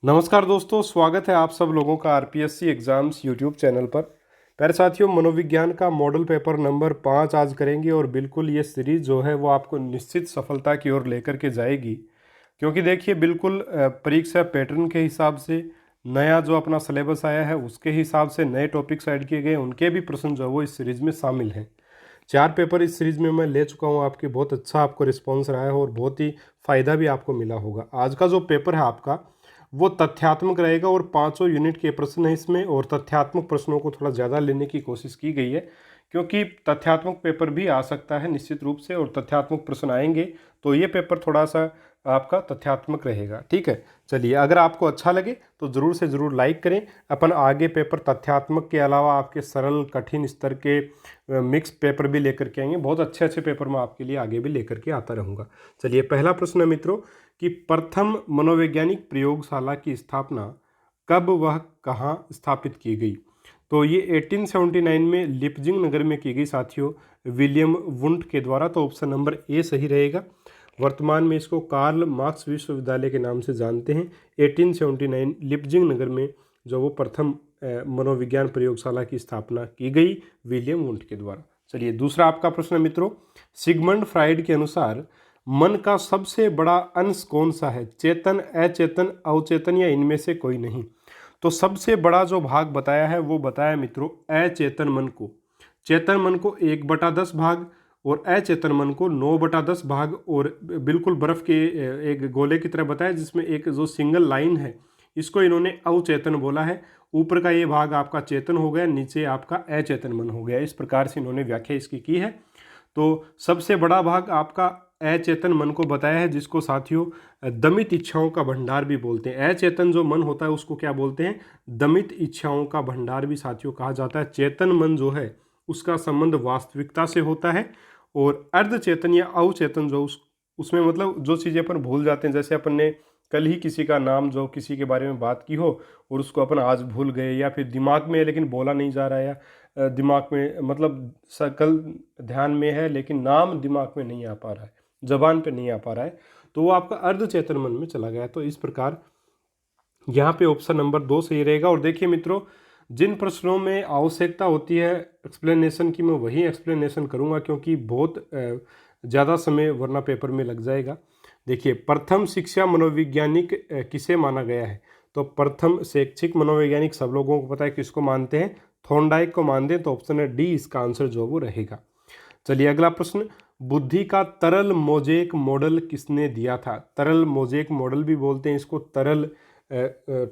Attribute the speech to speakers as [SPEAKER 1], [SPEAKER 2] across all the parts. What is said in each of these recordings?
[SPEAKER 1] नमस्कार दोस्तों, स्वागत है आप सब लोगों का आरपीएससी एग्ज़ाम्स यूट्यूब चैनल पर। प्यारे साथियों, मनोविज्ञान का मॉडल पेपर नंबर 5 आज करेंगे और बिल्कुल ये सीरीज़ जो है वो आपको निश्चित सफलता की ओर लेकर के जाएगी। क्योंकि देखिए बिल्कुल परीक्षा पैटर्न के हिसाब से नया जो अपना सिलेबस आया है उसके हिसाब से नए टॉपिक्स ऐड किए गए, उनके भी प्रश्न जो है वो इस सीरीज़ में शामिल हैं। 4 पेपर इस सीरीज़ में मैं ले चुका हूँ, आपके बहुत अच्छा आपको रिस्पॉन्स रहा है और बहुत ही फ़ायदा भी आपको मिला होगा। आज का जो पेपर है आपका वो तथ्यात्मक रहेगा और 500 यूनिट के प्रश्न हैं इसमें, और तथ्यात्मक प्रश्नों को थोड़ा ज़्यादा लेने की कोशिश की गई है क्योंकि तथ्यात्मक पेपर भी आ सकता है निश्चित रूप से, और तथ्यात्मक प्रश्न आएंगे तो ये पेपर थोड़ा सा आपका तथ्यात्मक रहेगा। ठीक है, चलिए, अगर आपको अच्छा लगे तो ज़रूर से ज़रूर लाइक करें। अपन आगे पेपर तथ्यात्मक के अलावा आपके सरल कठिन स्तर के मिक्स पेपर भी लेकर के आएंगे। बहुत अच्छे अच्छे पेपर मैं आपके लिए आगे भी लेकर के आता रहूँगा। चलिए, पहला प्रश्न है मित्रों कि प्रथम मनोवैज्ञानिक प्रयोगशाला की स्थापना कब वह कहाँ स्थापित की गई। तो ये 1879 में लिपजिंग नगर में की गई साथियों, विलियम वुंट के द्वारा। तो ऑप्शन नंबर ए सही रहेगा। वर्तमान में इसको कार्ल मार्क्स विश्वविद्यालय के नाम से जानते हैं। 1879 लिपजिंग नगर में जो वो प्रथम मनोविज्ञान प्रयोगशाला की स्थापना की गई विलियम वुंट के द्वारा। चलिए, दूसरा आपका प्रश्न मित्रों, सिगमंड फ्राइड के अनुसार मन का सबसे बड़ा अंश कौन सा है? चेतन, अचेतन, अवचेतन या इनमें से कोई नहीं। तो सबसे बड़ा जो भाग बताया है वो बताया मित्रों अचेतन मन को। चेतन मन को 1/10 भाग और अचेतन मन को 9/10 भाग, और बिल्कुल बर्फ के एक गोले की तरह बताया जिसमें एक जो सिंगल लाइन है इसको इन्होंने अवचेतन बोला है। ऊपर का ये भाग आपका चेतन हो गया, नीचे आपका अचेतन मन हो गया। इस प्रकार से इन्होंने व्याख्या इसकी की है। तो सबसे बड़ा भाग आपका अचेतन मन को बताया है, जिसको साथियों दमित इच्छाओं का भंडार भी बोलते हैं। अचेतन जो मन होता है उसको क्या बोलते हैं? दमित इच्छाओं का भंडार भी साथियों कहा जाता है। चेतन मन जो है उसका संबंध वास्तविकता से होता है, और अर्धचेतन या अवचेतन जो उसमें मतलब जो चीज़ें अपन भूल जाते हैं, जैसे अपन ने कल ही किसी का नाम जो किसी के बारे में बात की हो और उसको अपन आज भूल गए, या फिर दिमाग में है लेकिन बोला नहीं जा रहा है, या दिमाग में मतलब सकल ध्यान में है लेकिन नाम दिमाग में नहीं आ पा रहा है, जबान पे नहीं आ पा रहा है, तो वो आपका अर्धचेतन मन में चला गया। तो इस प्रकार यहाँ पे ऑप्शन नंबर 2 सही रहेगा। और देखिए मित्रों, जिन प्रश्नों में आवश्यकता होती है एक्सप्लेनेशन की, मैं वही एक्सप्लेनेशन करूँगा क्योंकि बहुत ज़्यादा समय वरना पेपर में लग जाएगा। देखिए, प्रथम शिक्षा मनोवैज्ञानिक किसे माना गया है? तो प्रथम शैक्षिक मनोवैज्ञानिक सब लोगों को पता है किसको मानते हैं, थॉर्नडाइक को मानते हैं। तो ऑप्शन है डी इसका आंसर जो वो रहेगा। चलिए, अगला प्रश्न, बुद्धि का तरल मोजेक मॉडल किसने दिया था? तरल मोजेक मॉडल भी बोलते हैं इसको, तरल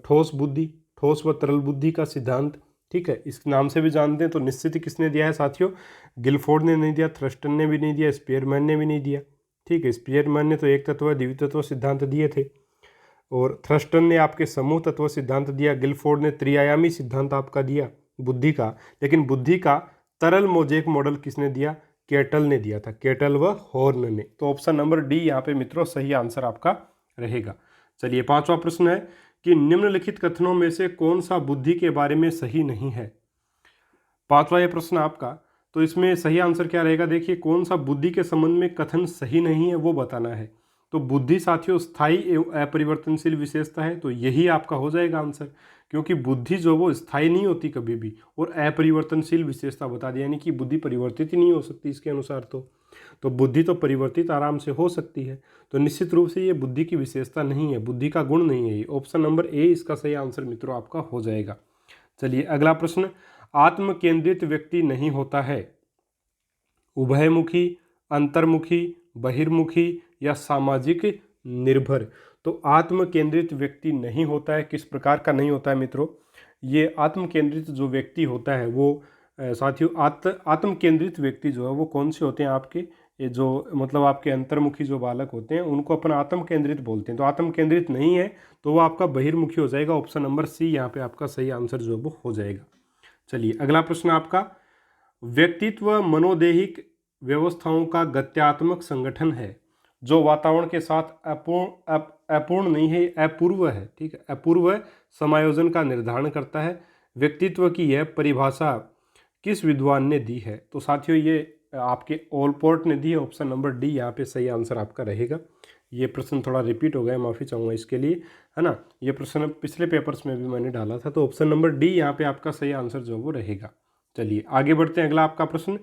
[SPEAKER 1] ठोस बुद्धि, ठोस व तरल बुद्धि का सिद्धांत। ठीक है, इस नाम से भी जानते हैं। तो निश्चित ही किसने दिया है साथियों? गिलफोर्ड ने नहीं दिया, थ्रस्टन ने भी नहीं दिया, स्पीयरमैन ने भी नहीं दिया। ठीक है, स्पीयरमैन ने तो एक तत्व द्वितत्व सिद्धांत दिए थे, और थ्रस्टन ने आपके समूह तत्व सिद्धांत दिया, गिलफोर्ड ने त्रिआयामी सिद्धांत आपका दिया बुद्धि का। लेकिन बुद्धि का तरल मोजेक मॉडल किसने दिया? केटल ने दिया था, केटल व हॉर्न ने। तो ऑप्शन नंबर डी यहाँ पे मित्रों सही आंसर आपका रहेगा। चलिए, पांचवा प्रश्न है कि निम्नलिखित कथनों में से कौन सा बुद्धि के बारे में सही नहीं है? पांचवा ये प्रश्न आपका, तो इसमें सही आंसर क्या रहेगा? देखिए, कौन सा बुद्धि के संबंध में कथन सही नहीं है वो बताना है। तो बुद्धि साथियों स्थायी एवं अपरिवर्तनशील विशेषता है, तो यही आपका हो जाएगा आंसर, क्योंकि बुद्धि जो वो स्थायी नहीं होती कभी भी, और अपरिवर्तनशील विशेषता बता दी, यानी कि बुद्धि परिवर्तित ही नहीं हो सकती इसके अनुसार। तो बुद्धि तो परिवर्तित आराम से हो सकती है, तो निश्चित रूप से ये बुद्धि की विशेषता नहीं है, बुद्धि का गुण नहीं है ये। ऑप्शन नंबर ए इसका सही आंसर मित्रों आपका हो जाएगा। चलिए, अगला प्रश्न, आत्म केंद्रित व्यक्ति नहीं होता है, उभयमुखी, अंतर्मुखी, बहिर्मुखी या सामाजिक निर्भर। तो आत्म केंद्रित व्यक्ति नहीं होता है, किस प्रकार का नहीं होता है मित्रों? ये आत्म केंद्रित जो व्यक्ति होता है वो साथियों आत्म केंद्रित व्यक्ति जो है वो कौन से होते हैं आपके? ये जो मतलब आपके अंतर्मुखी जो बालक होते हैं उनको अपन आत्म केंद्रित बोलते हैं। तो आत्म केंद्रित नहीं है तो वो आपका बहिर्मुखी हो जाएगा। ऑप्शन नंबर सी यहाँ पे आपका सही आंसर जो है वो हो जाएगा। चलिए, अगला प्रश्न आपका, व्यक्तित्व मनोदेहिक व्यवस्थाओं का गत्यात्मक संगठन है जो वातावरण के साथ अपूर्ण नहीं है, अपूर्व है। ठीक है, अपूर्व समायोजन का निर्धारण करता है। व्यक्तित्व की यह परिभाषा किस विद्वान ने दी है? तो साथियों ये आपके ओलपोर्ट ने दी है। ऑप्शन नंबर डी यहाँ पे सही आंसर आपका रहेगा। ये प्रश्न थोड़ा रिपीट हो गया, माफ़ी चाहूँगा इसके लिए, है ना। ये प्रश्न पिछले पेपर्स में भी मैंने डाला था, तो ऑप्शन नंबर डी यहाँ पे आपका सही आंसर जो वो रहेगा। चलिए आगे बढ़ते हैं। अगला आपका प्रश्न,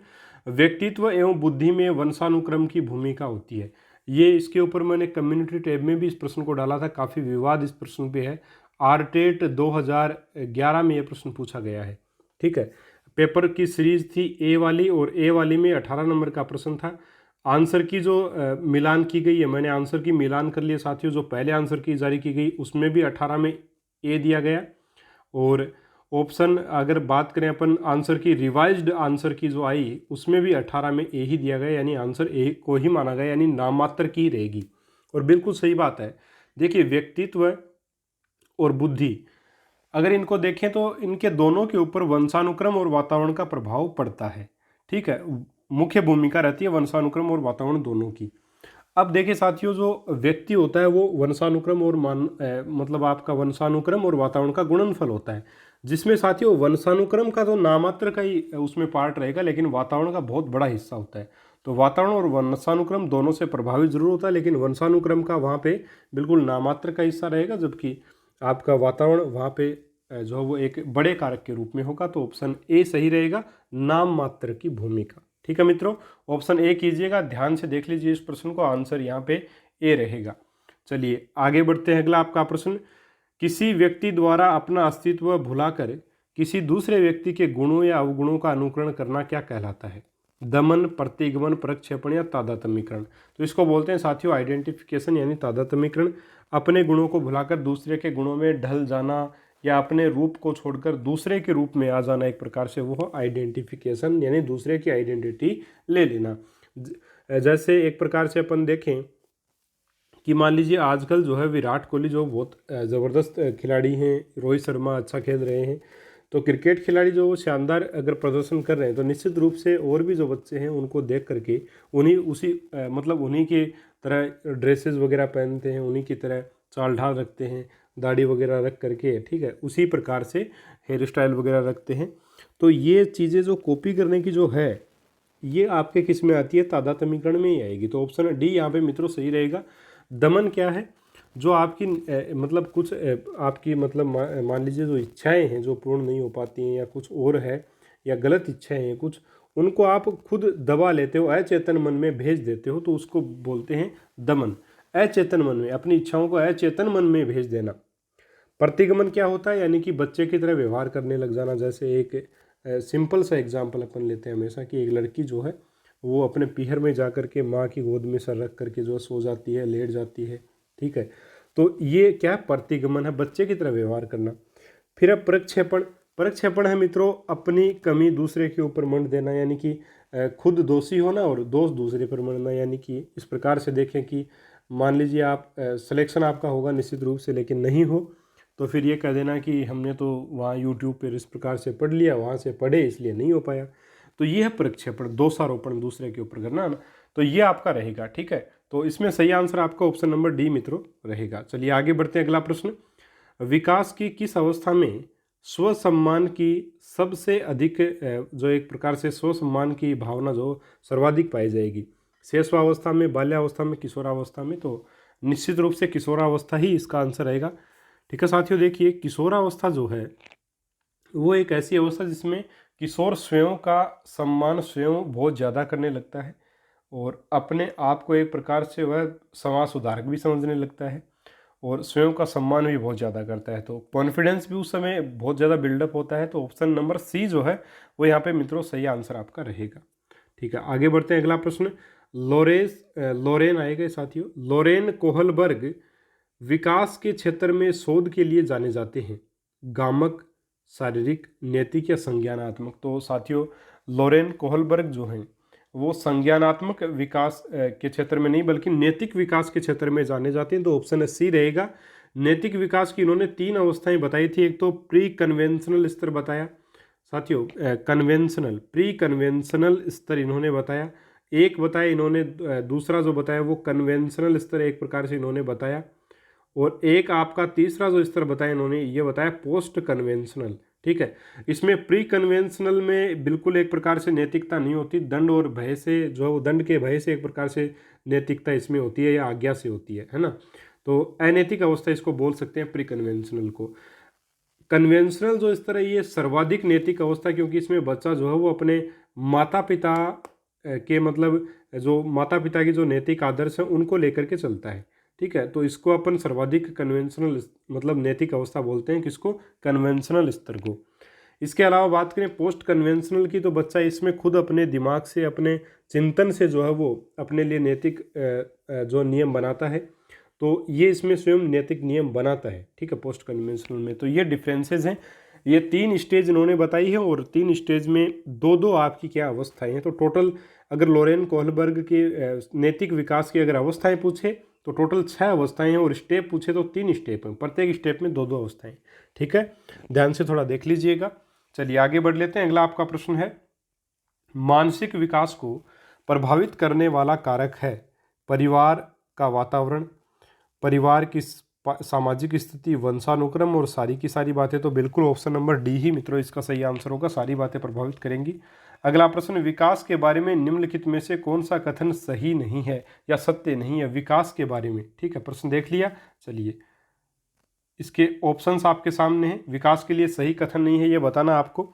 [SPEAKER 1] व्यक्तित्व एवं बुद्धि में वंशानुक्रम की भूमिका होती है। ये इसके ऊपर मैंने कम्युनिटी टैब में भी इस प्रश्न को डाला था, काफ़ी विवाद इस प्रश्न पे है। आरटेट 2011 में ये प्रश्न पूछा गया है, ठीक है। पेपर की सीरीज थी ए वाली, और ए वाली में 18 नंबर का प्रश्न था। आंसर की जो मिलान की गई है, मैंने आंसर की मिलान कर लिया साथियों। जो पहले आंसर की जारी की गई उसमें भी 18 में ए दिया गया, और ऑप्शन अगर बात करें अपन आंसर की, रिवाइज्ड आंसर की जो आई उसमें भी 18 में ए ही दिया गया, यानी आंसर ए को ही माना गया, यानी नाममात्र की रहेगी। और बिल्कुल सही बात है। देखिए व्यक्तित्व और बुद्धि अगर इनको देखें तो इनके दोनों के ऊपर वंशानुक्रम और वातावरण का प्रभाव पड़ता है, ठीक है। मुख्य भूमिका रहती है वंशानुक्रम और वातावरण दोनों की। अब देखिए साथियों, जो व्यक्ति होता है वो वंशानुक्रम और मतलब आपका वंशानुक्रम और वातावरण का गुणनफल होता है, जिसमें साथियों वंशानुक्रम का तो नामात्र का ही उसमें पार्ट रहेगा, लेकिन वातावरण का बहुत बड़ा हिस्सा होता है। तो वातावरण और वंशानुक्रम दोनों से प्रभावित जरूर होता है, लेकिन वंशानुक्रम का वहाँ पे बिल्कुल नामात्र का हिस्सा रहेगा, जबकि आपका वातावरण वहाँ पे जो वो एक बड़े कारक के रूप में होगा। तो ऑप्शन ए सही रहेगा, नाम मात्र की भूमिका। ठीक है मित्रों, ऑप्शन ए कीजिएगा, ध्यान से देख लीजिए इस प्रश्न को, आंसर यहाँ पे ए रहेगा। चलिए आगे बढ़ते हैं। अगला आपका प्रश्न, किसी व्यक्ति द्वारा अपना अस्तित्व भुलाकर किसी दूसरे व्यक्ति के गुणों या अवगुणों का अनुकरण करना क्या कहलाता है? दमन, प्रतिगमन, प्रक्षेपण या तादात्म्यकरण। तो इसको बोलते हैं साथियों आइडेंटिफिकेशन, यानी तादात्म्यकरण। अपने गुणों को भुलाकर दूसरे के गुणों में ढल जाना या अपने रूप को छोड़कर दूसरे के रूप में आ जाना, एक प्रकार से वो आइडेंटिफिकेशन, यानी दूसरे की आइडेंटिटी ले लेना। जैसे एक प्रकार से अपन देखें कि मान लीजिए आजकल जो है विराट कोहली जो बहुत ज़बरदस्त खिलाड़ी हैं, रोहित शर्मा अच्छा खेल रहे हैं, तो क्रिकेट खिलाड़ी जो शानदार अगर प्रदर्शन कर रहे हैं, तो निश्चित रूप से और भी जो बच्चे हैं उनको देख करके उन्हीं मतलब उन्हीं की तरह ड्रेसेस वगैरह पहनते हैं, उन्हीं की तरह चाल ढाल रखते हैं, दाढ़ी वगैरह रख करके, ठीक है, उसी प्रकार से हेयर स्टाइल वगैरह रखते हैं। तो ये चीज़ें जो कॉपी करने की जो है, ये आपके किस में आती है? तादात्म्यकरण में ही आएगी। तो ऑप्शन डी यहाँ पे मित्रों सही रहेगा। दमन क्या है? जो आपकी मतलब कुछ आपकी मतलब मान लीजिए जो इच्छाएं हैं जो पूर्ण नहीं हो पाती हैं, या कुछ और है, या गलत इच्छाएं हैं कुछ, उनको आप खुद दबा लेते हो, अचेतन मन में भेज देते हो, तो उसको बोलते हैं दमन। अचेतन मन में अपनी इच्छाओं को अचेतन मन में भेज देना। प्रतिगमन क्या होता है? यानी कि बच्चे की तरह व्यवहार करने लग जाना। जैसे एक सिंपल सा एग्जाम्पल अपन लेते हैं हमेशा, कि एक लड़की जो है वो अपने पीहर में जा कर के माँ की गोद में सर रख करके जो सो जाती है, लेट जाती है, ठीक है। तो ये क्या प्रतिगमन है? बच्चे की तरह व्यवहार करना। फिर अब प्रक्षेपण। प्रक्षेपण है मित्रों अपनी कमी दूसरे के ऊपर मंड देना, यानी कि खुद दोषी होना और दोष दूसरे पर मंडना। यानी कि इस प्रकार से देखें कि मान लीजिए आप सिलेक्शन आपका होगा निश्चित रूप से, लेकिन नहीं हो, तो फिर ये कह देना कि हमने तो वहाँ यूट्यूब पर इस प्रकार से पढ़ लिया, वहाँ से पढ़े इसलिए नहीं हो पाया। तो ये है प्रक्षेपण, दोषारोपण दूसरे के ऊपर करना ना। तो ये आपका रहेगा, ठीक है। तो इसमें सही आंसर आपका ऑप्शन नंबर डी मित्रों रहेगा। चलिए आगे बढ़ते हैं। अगला प्रश्न, विकास की किस अवस्था में स्वसम्मान की सबसे अधिक जो एक प्रकार से स्वसम्मान की भावना जो सर्वाधिक पाई जाएगी? शैशवावस्था में, बाल्यावस्था में, किशोरावस्था में? तो निश्चित रूप से किशोरावस्था ही इसका आंसर रहेगा। ठीक है साथियों, देखिए किशोरावस्था जो है वो एक ऐसी अवस्था जिसमें किशोर स्वयं का सम्मान स्वयं बहुत ज़्यादा करने लगता है, और अपने आप को एक प्रकार से वह समाज सुधारक भी समझने लगता है, और स्वयं का सम्मान भी बहुत ज़्यादा करता है। तो कॉन्फिडेंस भी उस समय बहुत ज़्यादा बिल्डअप होता है। तो ऑप्शन नंबर सी जो है वो यहाँ पे मित्रों सही आंसर आपका रहेगा। ठीक है, आगे बढ़ते हैं। अगला प्रश्न, लोरेन आएगा साथियों। लोरेन कोहलबर्ग विकास के क्षेत्र में शोध के लिए जाने जाते हैं, गामक, शारीरिक, नैतिक या संज्ञानात्मक? तो साथियों लोरेन कोहलबर्ग जो हैं वो संज्ञानात्मक विकास के क्षेत्र में नहीं बल्कि नैतिक विकास के क्षेत्र में जाने जाते हैं। तो ऑप्शन सी रहेगा। नैतिक विकास की इन्होंने 3 अवस्थाएं बताई थी। एक तो प्री कन्वेंशनल स्तर बताया साथियों, कन्वेंशनल, प्री कन्वेंशनल स्तर इन्होंने बताया। एक बताया इन्होंने, दूसरा जो बताया वो कन्वेंशनल स्तर एक प्रकार से इन्होंने बताया, और एक आपका तीसरा जो स्तर बताया इन्होंने ये बताया पोस्ट कन्वेंशनल। ठीक है, इसमें प्री कन्वेंशनल में बिल्कुल एक प्रकार से नैतिकता नहीं होती, दंड और भय से जो दंड के भय से एक प्रकार से नैतिकता इसमें होती है या आज्ञा से होती है ना। तो अनैतिक अवस्था इसको बोल सकते हैं प्री कन्वेंशनल को। कन्वेंशनल जो इस तरह ये सर्वाधिक नैतिक अवस्था, क्योंकि इसमें बच्चा जो है वो अपने माता पिता के मतलब जो माता पिता के जो नैतिक आदर्श हैं उनको लेकर के चलता है, ठीक है। तो इसको अपन सर्वाधिक कन्वेंशनल मतलब नैतिक अवस्था बोलते हैं, किसको, कन्वेंशनल स्तर को। इसके अलावा बात करें पोस्ट कन्वेंशनल की, तो बच्चा इसमें खुद अपने दिमाग से अपने चिंतन से जो है वो अपने लिए नैतिक जो नियम बनाता है, तो ये इसमें स्वयं नैतिक नियम बनाता है, ठीक है, पोस्ट कन्वेंशनल में। तो ये डिफरेंसेस हैं, ये 3 स्टेज इन्होंने बताई है और 3 स्टेज में दो दो आपकी क्या अवस्थाएं हैं। तो टोटल अगर लोरेन कोहलबर्ग के नैतिक विकास की अगर अवस्थाएं पूछे तो टोटल 6 अवस्थाएं हैं और स्टेप पूछे तो 3 स्टेप हैं, प्रत्येक स्टेप में दो दो अवस्थाएं, ठीक है। ध्यान से थोड़ा देख लीजिएगा। चलिए आगे बढ़ लेते हैं। अगला आपका प्रश्न है, मानसिक विकास को प्रभावित करने वाला कारक है परिवार का वातावरण, परिवार की सामाजिक स्थिति, वंशानुक्रम और सारी की सारी बातें। तो बिल्कुल ऑप्शन नंबर डी ही मित्रों इसका सही आंसर होगा, सारी बातें प्रभावित करेंगी। अगला प्रश्न, विकास के बारे में निम्नलिखित में से कौन सा कथन सही नहीं है या सत्य नहीं है विकास के बारे में, ठीक है। प्रश्न देख लिया। चलिए इसके ऑप्शंस आपके सामने हैं। विकास के लिए सही कथन नहीं है ये बताना आपको।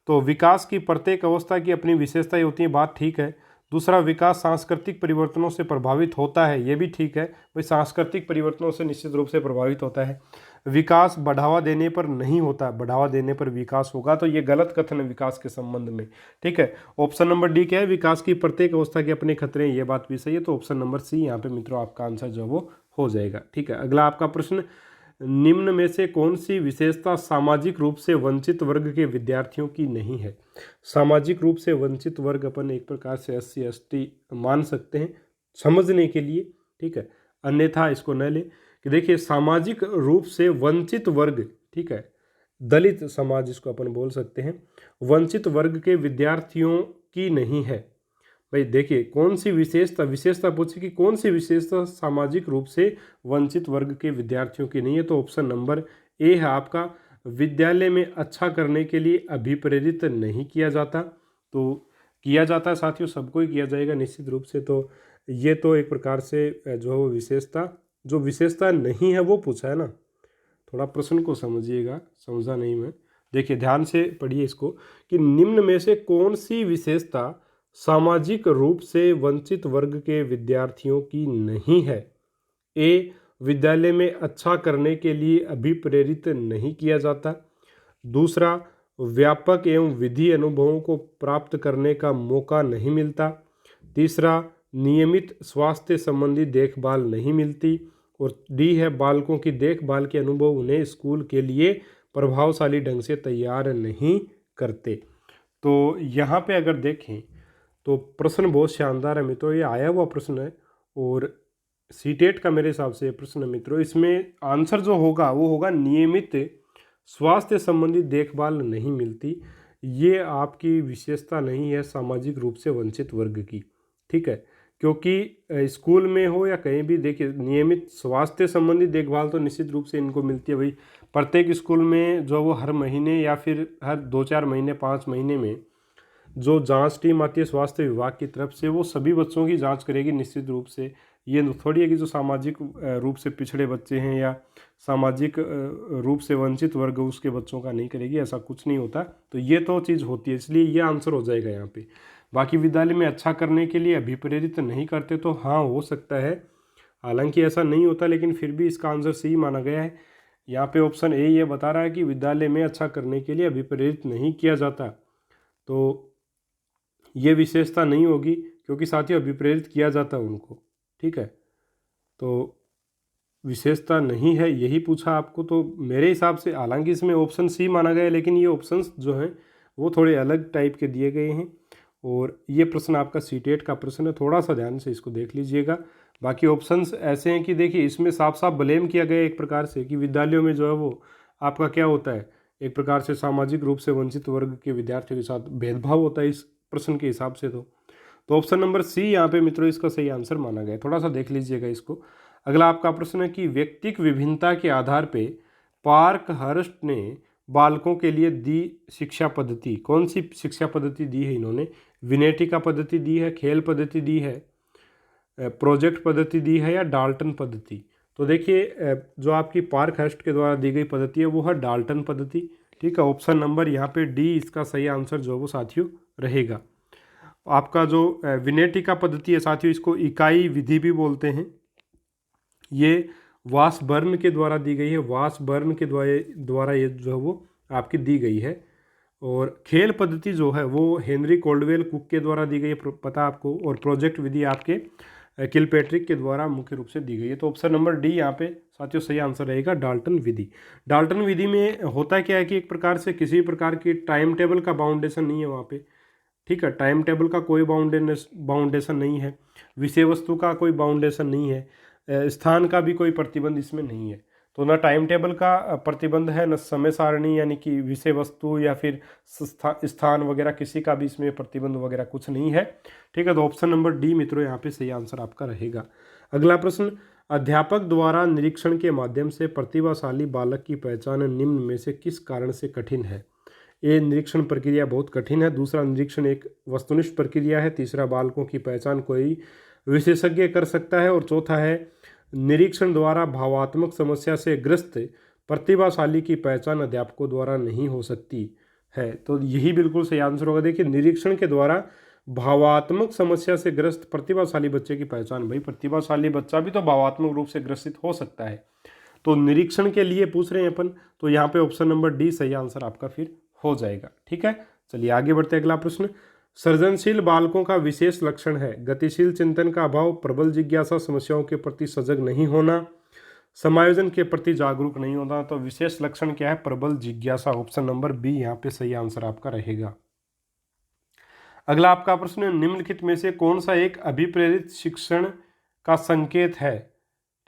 [SPEAKER 1] तो विकास की प्रत्येक अवस्था की अपनी विशेषताएं होती हैं, बात ठीक है। दूसरा, विकास सांस्कृतिक परिवर्तनों से प्रभावित होता है, ये भी ठीक है भाई, सांस्कृतिक परिवर्तनों से निश्चित रूप से प्रभावित होता है। विकास बढ़ावा देने पर नहीं होता, बढ़ावा देने पर विकास होगा, तो ये गलत कथन है विकास के संबंध में, ठीक है। ऑप्शन नंबर डी क्या है, विकास की प्रत्येक अवस्था के अपने खतरे हैं, ये बात भी सही है। तो ऑप्शन नंबर सी यहाँ पे मित्रों आपका आंसर जो वो हो जाएगा, ठीक है। अगला आपका प्रश्न, निम्न में से कौन सी विशेषता सामाजिक रूप से वंचित वर्ग के विद्यार्थियों की नहीं है। सामाजिक रूप से वंचित वर्ग अपन एक प्रकार से SC ST मान सकते हैं समझने के लिए, ठीक है, अन्यथा इसको न ले। कि देखिए सामाजिक रूप से वंचित वर्ग, ठीक है, दलित समाज इसको अपन बोल सकते हैं, वंचित वर्ग के विद्यार्थियों की नहीं है। भाई देखिए कौन सी विशेषता पूछी कि कौन सी विशेषता सामाजिक रूप से वंचित वर्ग के विद्यार्थियों की नहीं है। तो ऑप्शन नंबर ए है आपका, विद्यालय में अच्छा करने के लिए अभिप्रेरित नहीं किया जाता। तो किया जाता है साथियों, सबको ही किया जाएगा निश्चित रूप से। तो ये तो एक प्रकार से जो है वो विशेषता नहीं है वो पूछा है ना। थोड़ा प्रश्न को समझिएगा, समझा नहीं मैं, देखिए ध्यान से पढ़िए इसको कि निम्न में से कौन सी विशेषता सामाजिक रूप से वंचित वर्ग के विद्यार्थियों की नहीं है। ए, विद्यालय में अच्छा करने के लिए अभिप्रेरित नहीं किया जाता। दूसरा, व्यापक एवं विधि अनुभवों को प्राप्त करने का मौका नहीं मिलता। तीसरा, नियमित स्वास्थ्य संबंधी देखभाल नहीं मिलती। और डी है, बालकों की देखभाल के अनुभव उन्हें स्कूल के लिए प्रभावशाली ढंग से तैयार नहीं करते। तो यहाँ पे अगर देखें तो प्रश्न बहुत शानदार है मित्रों, ये आया हुआ प्रश्न है और सीटेट का मेरे हिसाब से प्रश्न है मित्रों। इसमें आंसर जो होगा वो होगा नियमित स्वास्थ्य संबंधी देखभाल नहीं मिलती। ये आपकी विशेषता नहीं है सामाजिक रूप से वंचित वर्ग की, ठीक है। क्योंकि स्कूल में हो या कहीं भी देखिए नियमित स्वास्थ्य संबंधी देखभाल तो निश्चित रूप से इनको मिलती है भाई। प्रत्येक स्कूल में जो वो हर महीने या फिर हर 2-4 महीने 5 महीने में जो जांच टीम आती है स्वास्थ्य विभाग की तरफ से, वो सभी बच्चों की जांच करेगी निश्चित रूप से। ये थोड़ी है कि जो सामाजिक रूप से पिछड़े बच्चे हैं या सामाजिक रूप से वंचित वर्ग उसके बच्चों का नहीं करेगी, ऐसा कुछ नहीं होता। तो ये तो चीज़ होती है, इसलिए ये आंसर हो जाएगा यहाँ पे। बाकी विद्यालय में अच्छा करने के लिए अभिप्रेरित नहीं करते, तो हाँ हो सकता है, हालांकि ऐसा नहीं होता, लेकिन फिर भी इसका आंसर सही माना गया है। यहाँ पे ऑप्शन ए ये बता रहा है कि विद्यालय में अच्छा करने के लिए अभिप्रेरित नहीं किया जाता, तो ये विशेषता नहीं होगी क्योंकि साथियों अभिप्रेरित किया जाता है उनको, ठीक है। तो विशेषता नहीं है यही पूछा आपको, तो मेरे हिसाब से हालांकि इसमें ऑप्शन सी माना गया है, लेकिन ये ऑप्शंस जो हैं वो थोड़े अलग टाइप के दिए गए हैं। और ये प्रश्न आपका सीटेट का प्रश्न है, थोड़ा सा ध्यान से इसको देख लीजिएगा। बाकी ऑप्शंस ऐसे हैं कि देखिए इसमें साफ साफ ब्लेम किया गया एक प्रकार से कि विद्यालयों में जो है वो आपका क्या होता है, एक प्रकार से सामाजिक रूप से वंचित वर्ग के विद्यार्थियों के साथ भेदभाव होता है इस प्रश्न के हिसाब से। तो ऑप्शन नंबर सी यहाँ पे मित्रों इसका सही आंसर माना गया है, थोड़ा सा देख लीजिएगा इसको। अगला आपका प्रश्न है कि व्यक्तिक विभिन्नता के आधार पे पार्क हर्स्ट ने बालकों के लिए दी शिक्षा पद्धति, कौन सी शिक्षा पद्धति दी है इन्होंने। विनेटिका पद्धति दी है, खेल पद्धति दी है, प्रोजेक्ट पद्धति दी है या डाल्टन पद्धति। तो देखिए जो आपकी पार्कहर्स्ट के द्वारा दी गई पद्धति है वो है डाल्टन पद्धति। ठीक है, ऑप्शन नंबर यहाँ पे डी इसका सही आंसर जो वो साथियों रहेगा। आपका जो विनेटिका पद्धति है साथियों, इसको इकाई विधि भी बोलते हैं। ये वासबर्न के द्वारा दी गई है, वासबर्न के द्वारा ये जो है वो आपकी दी गई है। और खेल पद्धति जो है वो हेनरी कोल्डवेल कुक के द्वारा दी गई है, पता आपको। और प्रोजेक्ट विधि आपके किलपैट्रिक के द्वारा मुख्य रूप से दी गई है। तो ऑप्शन नंबर डी यहाँ पे साथियों सही आंसर रहेगा, डाल्टन विधि। डाल्टन विधि में होता क्या है कि एक प्रकार से किसी प्रकार की टाइम टेबल का बाउंडेशन नहीं है वहाँ पे। ठीक है, टाइम टेबल का कोई बाउंडेशन नहीं है, विषय वस्तु का कोई बाउंडेशन नहीं है, स्थान का भी कोई प्रतिबंध इसमें नहीं है। तो ना टाइम टेबल का प्रतिबंध है, न समय सारणी यानी कि विषय वस्तु या फिर स्थान वगैरह, किसी का भी इसमें प्रतिबंध वगैरह कुछ नहीं है। ठीक है, तो ऑप्शन नंबर डी मित्रों यहाँ पे सही आंसर आपका रहेगा। अगला प्रश्न, अध्यापक द्वारा निरीक्षण के माध्यम से प्रतिभाशाली बालक की पहचान निम्न में से किस कारण से कठिन है। ये निरीक्षण प्रक्रिया बहुत कठिन है, दूसरा निरीक्षण एक वस्तुनिष्ठ प्रक्रिया है, तीसरा बालकों की पहचान कोई विशेषज्ञ कर सकता है, और चौथा है निरीक्षण द्वारा भावात्मक समस्या से ग्रस्त प्रतिभाशाली की पहचान अध्यापकों द्वारा नहीं हो सकती है। तो यही बिल्कुल सही आंसर होगा। देखिए, निरीक्षण के द्वारा भावात्मक समस्या से ग्रस्त प्रतिभाशाली बच्चे की पहचान, भाई प्रतिभाशाली बच्चा भी तो भावात्मक रूप से ग्रसित हो सकता है। तो निरीक्षण के लिए पूछ रहे हैं अपन, तो यहाँ पे ऑप्शन नंबर डी सही आंसर आपका फिर हो जाएगा। ठीक है, चलिए आगे बढ़ते हैं। अगला प्रश्न, सृजनशील बालकों का विशेष लक्षण है गतिशील चिंतन का अभाव, प्रबल जिज्ञासा, समस्याओं के प्रति सजग नहीं होना, समायोजन के प्रति जागरूक नहीं होना। तो विशेष लक्षण क्या है, प्रबल जिज्ञासा। ऑप्शन नंबर बी यहाँ पे सही आंसर आपका रहेगा। अगला आपका प्रश्न, निम्नलिखित में से कौन सा एक अभिप्रेरित शिक्षण का संकेत है।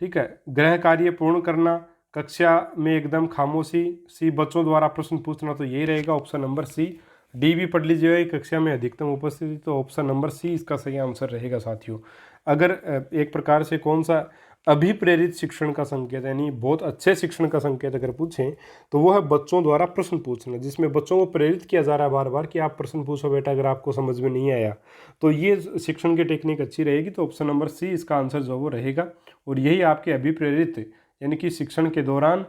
[SPEAKER 1] ठीक है, गृह कार्य पूर्ण करना, कक्षा में एकदम खामोशी, सी बच्चों द्वारा प्रश्न पूछना, तो यही रहेगा ऑप्शन नंबर सी। डी भी पढ़ लीजिएगा, कक्षा में अधिकतम उपस्थिति, तो ऑप्शन नंबर सी इसका सही आंसर रहेगा साथियों। अगर एक प्रकार से कौन सा अभिप्रेरित शिक्षण का संकेत यानी बहुत अच्छे शिक्षण का संकेत अगर पूछें तो वो है बच्चों द्वारा प्रश्न पूछना, जिसमें बच्चों को प्रेरित किया जा रहा है बार बार कि आप प्रश्न पूछो बेटा अगर आपको समझ में नहीं आया, तो ये शिक्षण की टेक्निक अच्छी रहेगी। तो ऑप्शन नंबर सी इसका आंसर जो वो रहेगा। और यही आपके अभिप्रेरित यानी कि शिक्षण के दौरान,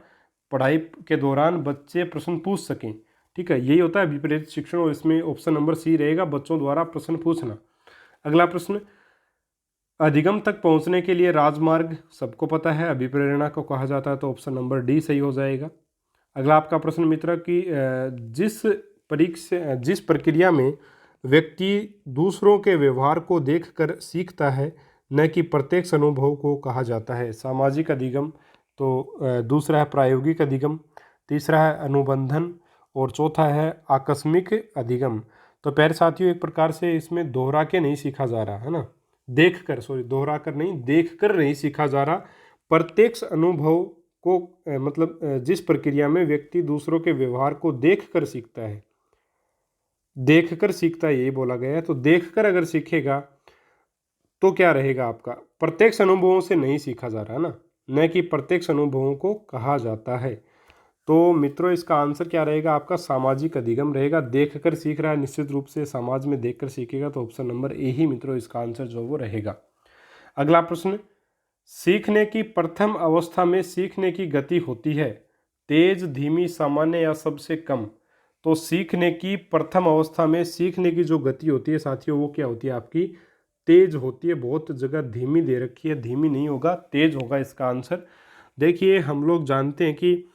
[SPEAKER 1] पढ़ाई के दौरान बच्चे प्रश्न पूछ सकें। ठीक है, यही होता है अभिप्रेरित शिक्षण, और इसमें ऑप्शन नंबर सी रहेगा, बच्चों द्वारा प्रश्न पूछना। अगला प्रश्न, अधिगम तक पहुंचने के लिए राजमार्ग सबको पता है, अभिप्रेरणा को कहा जाता है, तो ऑप्शन नंबर डी सही हो जाएगा। अगला आपका प्रश्न मित्र कि जिस प्रक्रिया में व्यक्ति दूसरों के व्यवहार को देखकर सीखता है न कि प्रत्यक्ष अनुभव को कहा जाता है, सामाजिक अधिगम, तो दूसरा है प्रायोगिक अधिगम, तीसरा है अनुबंधन, और चौथा है आकस्मिक अधिगम। तो प्यारे साथियों, एक प्रकार से इसमें दोहरा के नहीं सीखा जा रहा है ना, दोहरा कर नहीं, देख कर नहीं सीखा जा रहा। प्रत्यक्ष अनुभव को मतलब जिस प्रक्रिया में व्यक्ति दूसरों के व्यवहार को देख कर सीखता है, देख कर सीखता है यही बोला गया है। तो देख कर अगर सीखेगा तो क्या रहेगा आपका, प्रत्यक्ष अनुभवों से नहीं सीखा जा रहा ना, न कि प्रत्यक्ष अनुभवों को कहा जाता है। तो मित्रों इसका आंसर क्या रहेगा आपका, सामाजिक अधिगम रहेगा। देखकर सीख रहा है, निश्चित रूप से समाज में देखकर सीखेगा, तो ऑप्शन नंबर ए ही मित्रों इसका आंसर जो वो रहेगा। अगला प्रश्न, सीखने की प्रथम अवस्था में सीखने की गति होती है तेज, धीमी, सामान्य या सबसे कम। तो सीखने की प्रथम अवस्था में सीखने की जो गति होती है साथियों वो क्या होती है आपकी, तेज होती है। बहुत जगह धीमी दे रखी है, धीमी नहीं होगा, तेज होगा इसका आंसर। देखिए हम लोग जानते हैं कि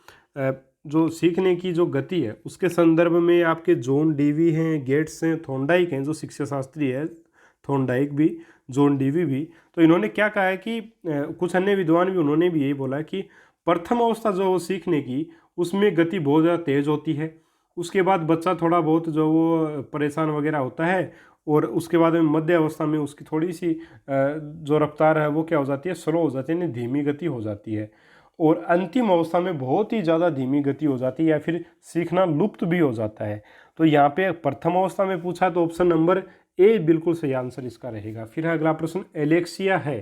[SPEAKER 1] जो सीखने की जो गति है उसके संदर्भ में आपके जॉन डीवी हैं, गेट्स हैं, थॉर्नडाइक हैं, जो शिक्षा शास्त्री है, थॉर्नडाइक भी, जॉन डीवी भी। तो इन्होंने क्या कहा है कि कुछ अन्य विद्वान भी उन्होंने भी यही बोला है कि प्रथम अवस्था जो सीखने की उसमें गति बहुत ज़्यादा तेज होती है, उसके बाद बच्चा थोड़ा बहुत जो वो परेशान वगैरह होता है, और उसके बाद में मध्य अवस्था में उसकी थोड़ी सी जो रफ्तार है वो क्या हो जाती है, स्लो हो जाती है, यानी धीमी गति हो जाती है, और अंतिम अवस्था में बहुत ही ज़्यादा धीमी गति हो जाती है या फिर सीखना लुप्त भी हो जाता है। तो यहाँ पे प्रथम अवस्था में पूछा तो ऑप्शन नंबर ए बिल्कुल सही आंसर इसका रहेगा। फिर अगला प्रश्न, एलेक्सिया है।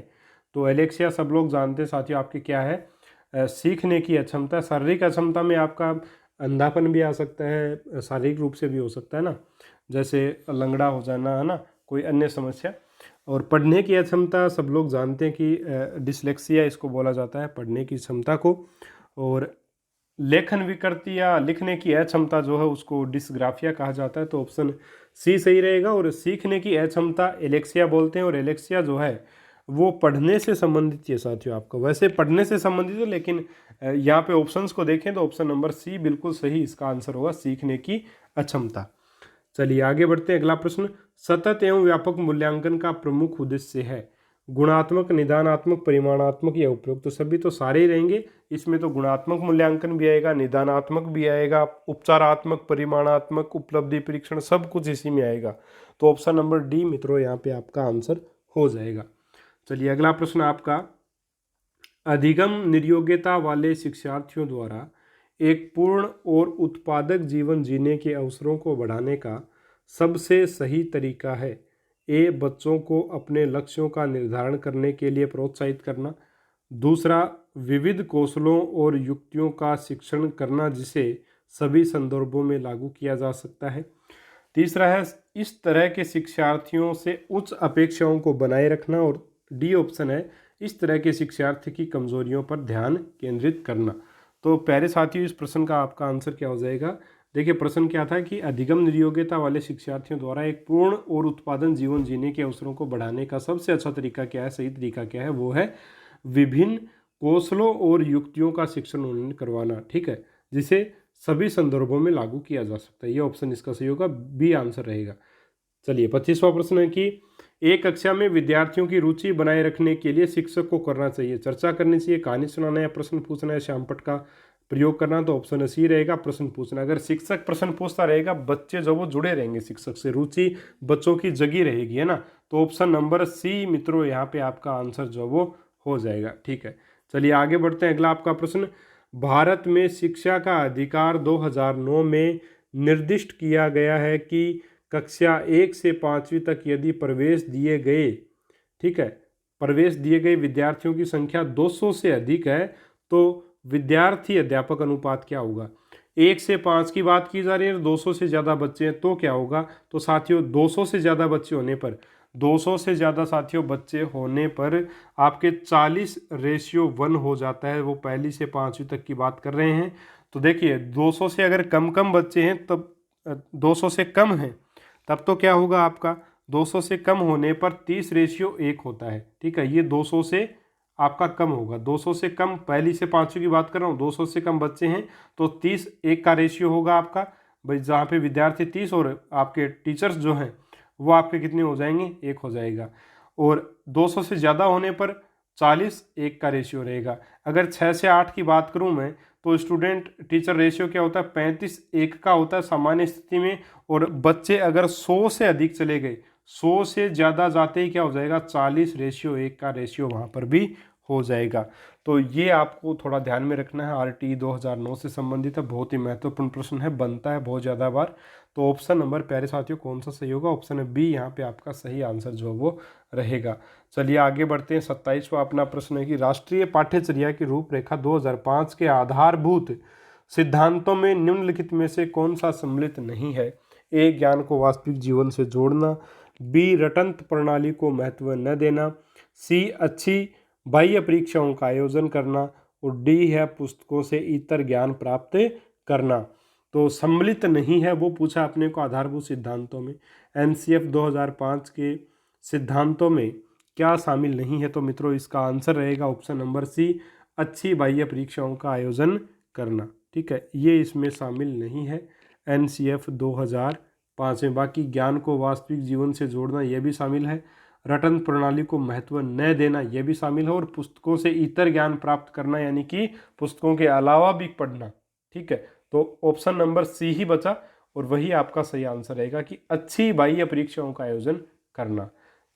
[SPEAKER 1] तो एलेक्सिया सब लोग जानते हैं साथियों आपके क्या है, सीखने की अक्षमता। शारीरिक अक्षमता में आपका अंधापन भी आ सकता है, शारीरिक रूप से भी हो सकता है ना, जैसे लंगड़ा हो जाना है ना, कोई अन्य समस्या। और पढ़ने की अक्षमता सब लोग जानते हैं कि डिसलेक्सिया इसको बोला जाता है, पढ़ने की क्षमता को। और लेखन विकृति या लिखने की अक्षमता जो है उसको डिसग्राफिया कहा जाता है। तो ऑप्शन सी सही रहेगा। और सीखने की अक्षमता एलेक्सिया बोलते हैं, और एलेक्सिया जो है वो पढ़ने से संबंधित है साथियों। आपका वैसे पढ़ने से संबंधित है, लेकिन यहाँ पे ऑप्शंस को देखें तो ऑप्शन नंबर सी बिल्कुल सही इसका आंसर होगा, सीखने की अक्षमता। चलिए आगे बढ़ते हैं। अगला प्रश्न, सतत एवं व्यापक मूल्यांकन का प्रमुख उद्देश्य है गुणात्मक, निदानात्मक, परिमाणात्मक या उपरोक्त। तो सभी तो सारे ही रहेंगे, इसमें तो गुणात्मक मूल्यांकन भी आएगा, निदानात्मक भी आएगा, उपचारात्मक, परिमाणात्मक, उपलब्धि परीक्षण, सब कुछ इसी में आएगा। तो ऑप्शन नंबर डी मित्रों यहाँ पे आपका आंसर हो जाएगा। चलिए अगला प्रश्न आपका, अधिगम निर्योग्यता वाले शिक्षार्थियों द्वारा एक पूर्ण और उत्पादक जीवन जीने के अवसरों को बढ़ाने का सबसे सही तरीका है। ए, बच्चों को अपने लक्ष्यों का निर्धारण करने के लिए प्रोत्साहित करना। दूसरा, विविध कौशलों और युक्तियों का शिक्षण करना जिसे सभी संदर्भों में लागू किया जा सकता है। तीसरा है, इस तरह के शिक्षार्थियों से उच्च अपेक्षाओं को बनाए रखना। और डी ऑप्शन है, इस तरह के शिक्षार्थी की कमजोरियों पर ध्यान केंद्रित करना। तो प्यारे साथियों, इस प्रश्न का आपका आंसर क्या हो जाएगा? देखिए प्रश्न क्या था कि अधिगम निर्योग्यता वाले शिक्षार्थियों द्वारा एक पूर्ण और उत्पादन जीवन जीने के अवसरों को बढ़ाने का सबसे अच्छा तरीका क्या है, सही तरीका क्या है? वो है विभिन्न कौशलों और युक्तियों का शिक्षण उन्हें करवाना, ठीक है, जिसे सभी संदर्भों में लागू किया जा सकता है। ये ऑप्शन इसका सही होगा, बी आंसर रहेगा। चलिए 25वां प्रश्न है कि एक कक्षा में विद्यार्थियों की रुचि बनाए रखने के लिए शिक्षक को करना चाहिए, चर्चा करनी चाहिए, कहानी सुनाना या प्रश्न पूछना या श्यामपट्ट का प्रयोग करना। तो ऑप्शन सी रहेगा, प्रश्न पूछना। अगर शिक्षक प्रश्न पूछता रहेगा, बच्चे जो वो जुड़े रहेंगे शिक्षक से, रुचि बच्चों की जगी रहेगी, है ना। तो ऑप्शन नंबर सी मित्रों यहाँ पे आपका आंसर जो वो हो जाएगा, ठीक है। चलिए आगे बढ़ते हैं। अगला आपका प्रश्न, भारत में शिक्षा का अधिकार 2009 में निर्दिष्ट किया गया है कि कक्षा 1 से 5वीं तक यदि प्रवेश दिए गए, ठीक है, प्रवेश दिए गए विद्यार्थियों की संख्या 200 से अधिक है तो विद्यार्थी अध्यापक अनुपात क्या होगा? 1 से 5 की बात की जा रही है, 200 से ज़्यादा बच्चे हैं तो क्या होगा? तो साथियों 200 से ज़्यादा बच्चे होने पर, 200 से ज़्यादा साथियों बच्चे होने पर आपके 40:1 हो जाता है। वो पहली से 5वीं तक की बात कर रहे हैं। तो देखिए 200 से अगर कम कम बच्चे हैं तब 200 से कम हैं तब तो क्या होगा आपका? 200 से कम होने पर 30:1 होता है, ठीक है। ये 200 से आपका कम होगा, 200 से कम, पहली से 5वीं की बात कर रहा हूँ, 200 से कम बच्चे हैं तो 30:1 का रेशियो होगा आपका भाई, जहाँ पे विद्यार्थी 30 और आपके टीचर्स जो हैं वो आपके कितने हो जाएंगे? 1 हो जाएगा। और 200 से ज़्यादा होने पर 40:1 का रेशियो रहेगा। अगर 6 से 8 की बात करूँ मैं तो स्टूडेंट टीचर रेशियो क्या होता है? 35:1 का होता है सामान्य स्थिति में। और बच्चे अगर 100 से अधिक चले गए, 100 से ज़्यादा जाते ही क्या हो जाएगा? 40:1 का रेशियो वहाँ पर भी हो जाएगा। तो ये आपको थोड़ा ध्यान में रखना है, आरटी 2009 से संबंधित है, बहुत ही महत्वपूर्ण प्रश्न है, बनता है बहुत ज़्यादा बार। तो ऑप्शन नंबर प्यारे साथियों कौन सा सही होगा? ऑप्शन बी यहाँ पे आपका सही आंसर जो वो रहेगा। चलिए आगे बढ़ते हैं। 27वां अपना प्रश्न है कि राष्ट्रीय पाठ्यचर्या की रूपरेखा 2005 के आधारभूत सिद्धांतों में निम्नलिखित में से कौन सा सम्मिलित नहीं है? ए, ज्ञान को वास्तविक जीवन से जोड़ना। बी, रटंत प्रणाली को महत्व न देना। सी, अच्छी बाह्य परीक्षाओं का आयोजन करना। और डी है, पुस्तकों से इतर ज्ञान प्राप्त करना। तो सम्मिलित नहीं है वो पूछा अपने को आधारभूत सिद्धांतों में, एनसीएफ 2005 के सिद्धांतों में क्या शामिल नहीं है? तो मित्रों इसका आंसर रहेगा ऑप्शन नंबर सी, अच्छी बाह्य परीक्षाओं का आयोजन करना, ठीक है। ये इसमें शामिल नहीं है एनसीएफ 2005 में। बाकी ज्ञान को वास्तविक जीवन से जोड़ना ये भी शामिल है, रटन प्रणाली को महत्व न देना ये भी शामिल है, और पुस्तकों से इतर ज्ञान प्राप्त करना यानी कि पुस्तकों के अलावा भी पढ़ना, ठीक है। तो ऑप्शन नंबर सी ही बचा और वही आपका सही आंसर रहेगा कि अच्छी बाह्य परीक्षाओं का आयोजन करना।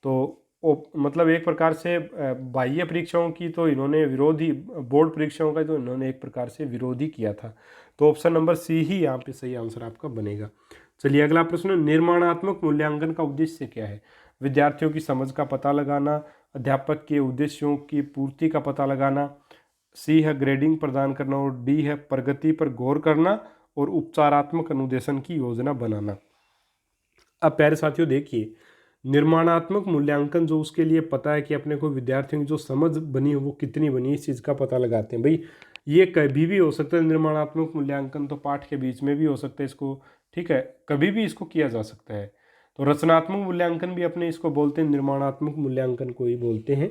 [SPEAKER 1] तो मतलब एक प्रकार से बाह्य परीक्षाओं की तो इन्होंने विरोधी, बोर्ड परीक्षाओं का तो इन्होंने एक प्रकार से विरोधी किया था। तो ऑप्शन नंबर सी ही यहाँ पे सही आंसर आपका बनेगा। चलिए अगला प्रश्न, निर्माणात्मक मूल्यांकन का उद्देश्य क्या है? विद्यार्थियों की समझ का पता लगाना, अध्यापक के उद्देश्यों की पूर्ति का पता लगाना। सी है ग्रेडिंग प्रदान करना। और डी है प्रगति पर गौर करना और उपचारात्मक अनुदेशन की योजना बनाना। अब प्यारे साथियों देखिए, निर्माणात्मक मूल्यांकन जो उसके लिए पता है कि अपने को विद्यार्थियों की जो समझ बनी है वो कितनी बनी, इस चीज़ का पता लगाते हैं। भाई ये कभी भी हो सकता है, निर्माणात्मक मूल्यांकन तो पाठ के बीच में भी हो सकता है इसको, ठीक है, कभी भी इसको किया जा सकता है। तो रचनात्मक मूल्यांकन भी अपने इसको बोलते हैं, निर्माणात्मक मूल्यांकन को ही बोलते हैं।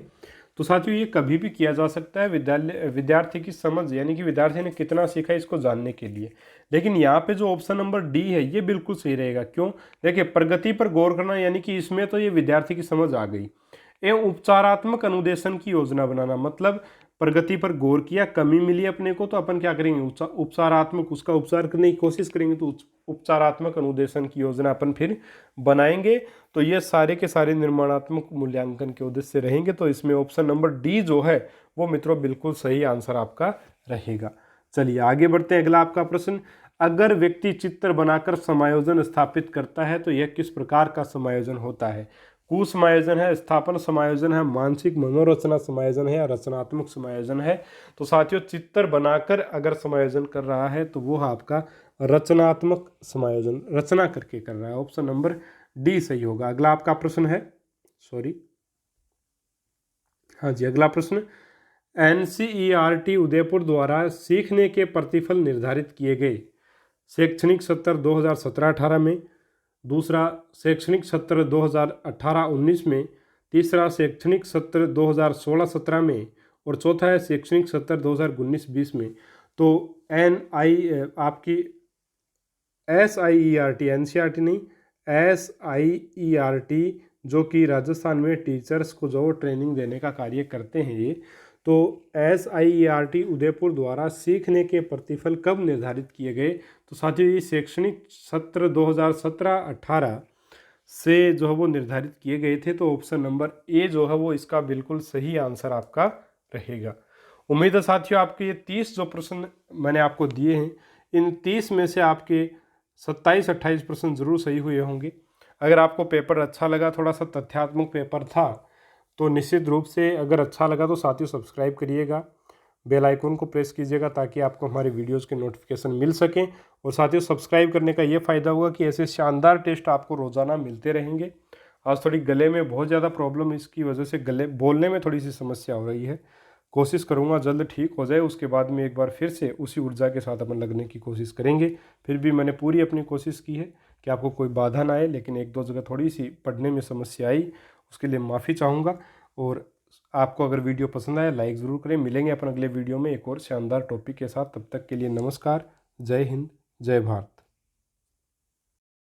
[SPEAKER 1] तो साथियों ये कभी भी किया जा सकता है विद्यार्थी की समझ, यानी कि विद्यार्थी ने कितना सीखा इसको जानने के लिए। लेकिन यहाँ पे जो ऑप्शन नंबर डी है ये बिल्कुल सही रहेगा। क्यों? देखिए, प्रगति पर गौर करना, यानी कि इसमें तो ये विद्यार्थी की समझ आ गई। एवं उपचारात्मक अनुदेशन की योजना बनाना, मतलब प्रगति पर गौर किया, कमी मिली अपने को, तो अपन क्या करेंगे, उपचारात्मक, उसका उपचार करने की कोशिश करेंगे, तो उपचारात्मक अनुदेशन की योजना अपन फिर बनाएंगे। तो ये सारे के सारे निर्माणात्मक मूल्यांकन के उद्देश्य रहेंगे। तो इसमें ऑप्शन नंबर डी जो है वो मित्रों बिल्कुल सही आंसर आपका रहेगा। चलिए आगे बढ़ते हैं। अगला आपका प्रश्न, अगर व्यक्ति चित्र बनाकर समायोजन स्थापित करता है तो यह किस प्रकार का समायोजन होता है? कुसमायोजन है, स्थापन समायोजन है, मानसिक मनोरचना समायोजन है या रचनात्मक समायोजन है? तो साथियों चित्र बनाकर अगर समायोजन कर रहा है तो वो आपका रचनात्मक समायोजन, रचना करके कर रहा है। ऑप्शन नंबर डी सही होगा। अगला आपका प्रश्न है, हाँ जी, अगला प्रश्न, एनसीईआरटी उदयपुर द्वारा सीखने के प्रतिफल निर्धारित किए गए शैक्षणिक सत्र 2017-18 में, दूसरा शैक्षणिक सत्र 2018-19 में, तीसरा शैक्षणिक सत्र 2016-17 में, और चौथा है शैक्षणिक सत्र 2019-20 में। तो आपकी SIERT, NCERT नहीं, SIERT जो कि राजस्थान में टीचर्स को जो ट्रेनिंग देने का कार्य करते हैं ये, तो SIERT उदयपुर द्वारा सीखने के प्रतिफल कब निर्धारित किए गए? तो साथियों ये शैक्षणिक सत्र 2017-18 से जो है वो निर्धारित किए गए थे। तो ऑप्शन नंबर ए जो है वो इसका बिल्कुल सही आंसर आपका रहेगा। उम्मीद है साथियों आपके ये 30 जो प्रश्न मैंने आपको दिए हैं, इन 30 में से आपके 27-28 प्रश्न जरूर सही हुए होंगे। अगर आपको पेपर अच्छा लगा, थोड़ा सा तथ्यात्मक पेपर था, तो निश्चित रूप से अगर अच्छा लगा तो साथियों सब्सक्राइब करिएगा, बेल आइकन को प्रेस कीजिएगा ताकि आपको हमारे वीडियोस के नोटिफिकेशन मिल सकें। और साथियों सब्सक्राइब करने का ये फ़ायदा होगा कि ऐसे शानदार टेस्ट आपको रोज़ाना मिलते रहेंगे। आज थोड़ी गले में बहुत ज़्यादा प्रॉब्लम, इसकी वजह से गले बोलने में थोड़ी सी समस्या हो रही है। कोशिश करूँगा जल्द ठीक हो जाए, उसके बाद में एक बार फिर से उसी ऊर्जा के साथ अपन लगने की कोशिश करेंगे। फिर भी मैंने पूरी अपनी कोशिश की है कि आपको कोई बाधा ना आए, लेकिन एक दो जगह थोड़ी सी पढ़ने में समस्या आई, उसके लिए माफ़ी चाहूँगा। और आपको अगर वीडियो पसंद आए लाइक ज़रूर करें। मिलेंगे अपन अगले वीडियो में एक और शानदार टॉपिक के साथ, तब तक के लिए नमस्कार, जय हिंद, जय भारत।